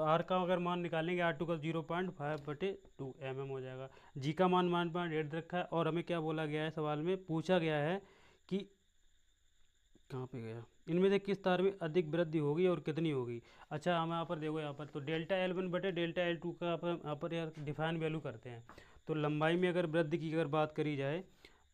आर का अगर मान निकालेंगे R2 का 0.5/2 mm हो जाएगा। जी का मान 1.8 रखा है, और हमें क्या बोला गया है सवाल में, पूछा गया है कि कहाँ पे गया, इनमें से किस तार में अधिक वृद्धि होगी और कितनी होगी। अच्छा हम यहाँ पर देखो, यहाँ पर तो डेल्टा L1 बटे डेल्टा L2 का यहाँ पर यार डिफाइन वैल्यू करते हैं। तो लंबाई में अगर वृद्धि की अगर बात करी जाए,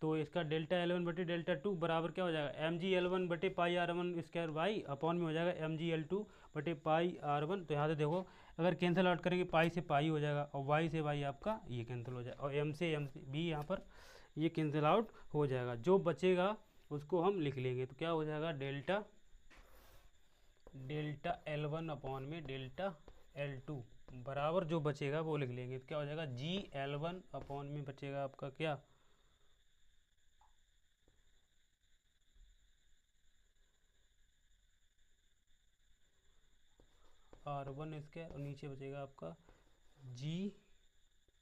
तो इसका डेल्टा L1 बटे डेल्टा 2 बराबर क्या हो जाएगा, mg L1 बटे पाई R1 स्क्वायर वाई अपॉन में हो जाएगा mg L2 बटे पाई R1। तो यहाँ से देखो अगर कैंसिल आउट करेंगे, पाई से पाई हो जाएगा, और वाई से वाई आपका ये कैंसिल हो जाएगा, और एम से बी यहाँ पर ये कैंसिल आउट हो जाएगा। जो बचेगा उसको हम लिख लेंगे, तो क्या हो जाएगा डेल्टा L1 अपॉन में डेल्टा L2 बराबर जो बचेगा वो लिख लेंगे, तो क्या हो जाएगा GL1 अपॉन में बचेगा आपका क्या R1 स्क्वायर, और नीचे बचेगा आपका G,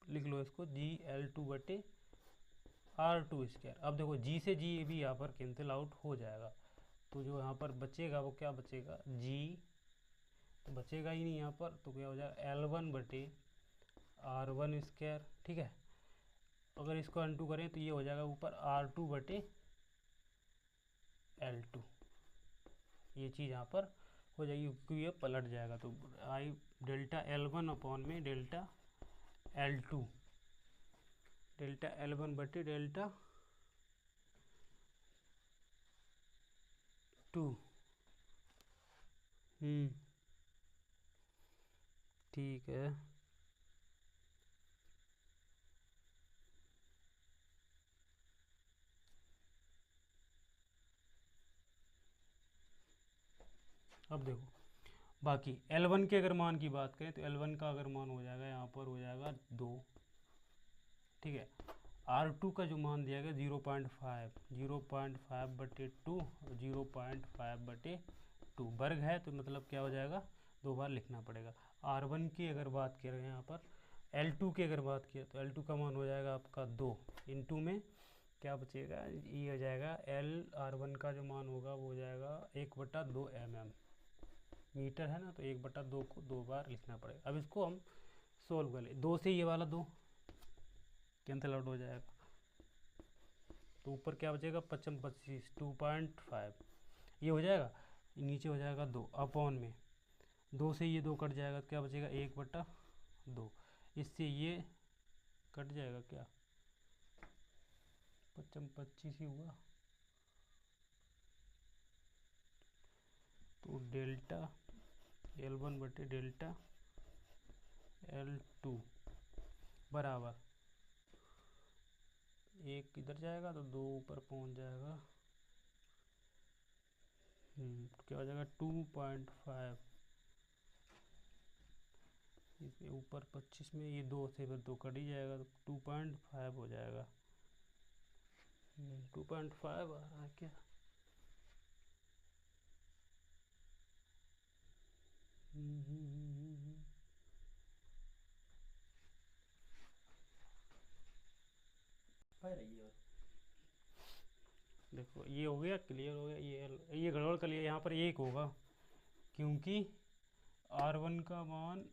लिख लो इसको GL2 बटे R2 स्क्वायर। अब देखो G से G भी यहाँ पर कैंसिल आउट हो जाएगा, तो जो यहाँ पर बचेगा वो क्या बचेगा G, तो बचेगा ही नहीं यहाँ पर, तो क्या हो जाएगा L1 बटे R1 स्क्वायर। ठीक है, अगर इसको अनटू करें तो ये हो जाएगा ऊपर R2 बटे L2, ये चीज़ यहाँ पर हो जाएगी क्योंकि ये पलट जाएगा। तो आई डेल्टा L1 अपॉन में डेल्टा L2, डेल्टा L1 बटे डेल्टा 2। ठीक है, अब देखो बाकी L1 के अगर मान की बात करें, तो L1 का अगर मान हो जाएगा यहाँ पर हो जाएगा 2। ठीक है, R2 का जो मान दिया गया 0.5, 0.5/2, 0.5/2 वर्ग है, तो मतलब क्या हो जाएगा, 2 बार लिखना पड़ेगा। R1 की अगर बात करें यहाँ पर, L2 की अगर बात किया तो L2 का मान हो जाएगा आपका 2, इंटू में क्या बचेगा, ये हो जाएगा R1 का जो मान होगा वो हो जाएगा 1/2 mm, मीटर है ना, तो 1/2 को 2 बार लिखना पड़ेगा। अब इसको हम सोल्व कर ले, 2 से ये वाला 2 कैंसिल आउट हो जाएगा, तो ऊपर क्या बचेगा, 55 25 2.5 ये हो जाएगा, नीचे हो जाएगा 2 अपॉन में 2 से ये 2 कट जाएगा, तो क्या बचेगा 1/2, इससे ये कट जाएगा, क्या 55 25 ही हुआ, तो डेल्टा L1/डेल्टा L2 बराबर, एक इधर जाएगा तो 2 ऊपर पहुंच जाएगा, क्या हो जाएगा 2.5, इसके ऊपर 25 में ये 2 से फिर 2 कट ही जाएगा, तो 2.5 हो जाएगा। 2.5 आ रहा है क्या, देखो ये हो गया, क्लियर हो गया, ये गड़बड़ कर लिया, यहाँ पर 1 होगा क्योंकि R1 का मान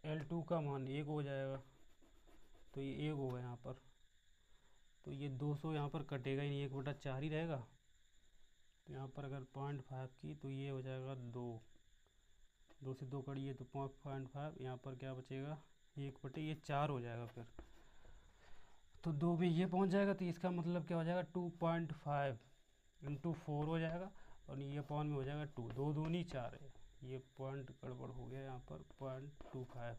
L2 का मान 1 हो जाएगा, तो ये 1 होगा यहाँ पर, तो ये 200 यहाँ पर कटेगा ही नहीं, 1/4 ही रहेगा, तो यहाँ पर अगर 0.5 की तो ये हो जाएगा 2 से 2 कड़िए तो 0.5, यहाँ पर क्या बचेगा 1/4 हो जाएगा, फिर तो 2 भी ये पहुँच जाएगा, तो इसका मतलब क्या हो जाएगा 2.5 इंटू 4 हो जाएगा, और ये पॉइंट में हो जाएगा 2, 2 दूनी 4 है, ये पॉइंट गड़बड़ हो गया यहाँ पर, 0.25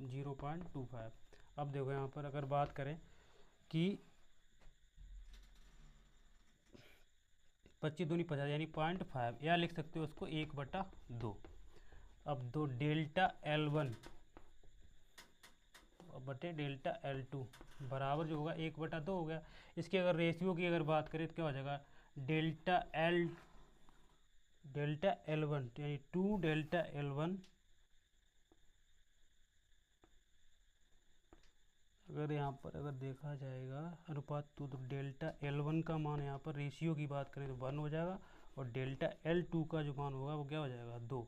0.25। अब देखो यहाँ पर अगर बात करें कि 25 दूनी 50 यानी 0.5, या लिख सकते हो उसको 1/2। अब 2 डेल्टा L1 बटे डेल्टा L2 बराबर जो होगा 1/2 हो गया। इसके अगर रेशियो की अगर बात करें तो क्या हो जाएगा, डेल्टा L1 यानी 2 डेल्टा L1, अगर यहाँ पर अगर देखा जाएगा अनुपात तो डेल्टा L1 का मान यहाँ पर रेशियो की बात करें तो 1 हो जाएगा, और डेल्टा L2 का जो मान होगा वो क्या हो जाएगा 2,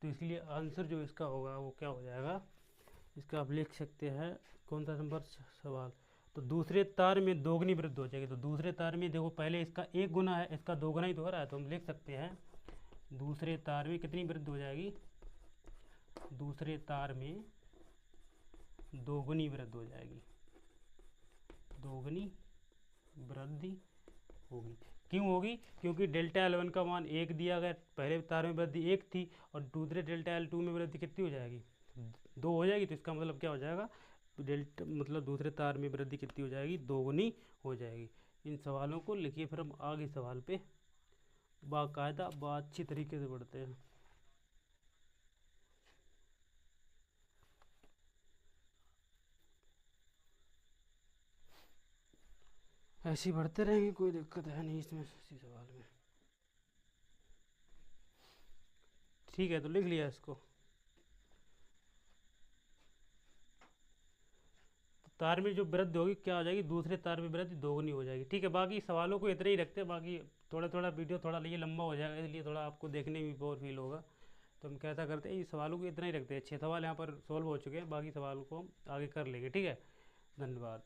तो इसलिए आंसर जो इसका होगा वो क्या हो जाएगा, इसका आप लिख सकते हैं कौन सा नंबर सवाल, तो दूसरे तार में दोगुनी वृद्धि हो जाएगी, तो दूसरे तार में देखो पहले इसका 1 गुना है, इसका 2 गुना ही तो हो रहा है, तो हम लिख सकते हैं दूसरे तार में कितनी वृद्धि हो जाएगी, दूसरे तार में दोगुनी वृद्धि हो जाएगी, दोगुनी वृद्धि होगी। क्यों होगी, क्योंकि डेल्टा L1 का मान 1 दिया गया, पहले तार में वृद्धि 1 थी, और दूसरे डेल्टा L2 में वृद्धि कितनी हो जाएगी 2 हो जाएगी, तो इसका मतलब क्या हो जाएगा, डेल्टा मतलब दूसरे तार में वृद्धि कितनी हो जाएगी, दोगुनी हो जाएगी। इन सवालों को लिखिए, फिर हम आगे सवाल पे बाकायदा अच्छी तरीके से बढ़ते हैं। ऐसे ही बढ़ते रहेंगे, कोई दिक्कत है नहीं इसमें, इसी सवाल में। ठीक है, तो लिख लिया इसको, तार में जो वृद्धि होगी क्या हो जाएगी, दूसरे तार में वृद्धि दोगुनी हो जाएगी। ठीक है, बाकी सवालों को इतना ही रखते हैं, बाकी थोड़ा थोड़ा वीडियो थोड़ा ये लंबा हो जाएगा, इसलिए थोड़ा आपको देखने में बोर फील होगा, तो हम कैसा करते हैं, ये सवालों को इतना ही रखते हैं। 6 सवाल यहाँ पर सॉल्व हो चुके हैं, बाकी सवालों को हम आगे कर लेंगे। ठीक है, धन्यवाद।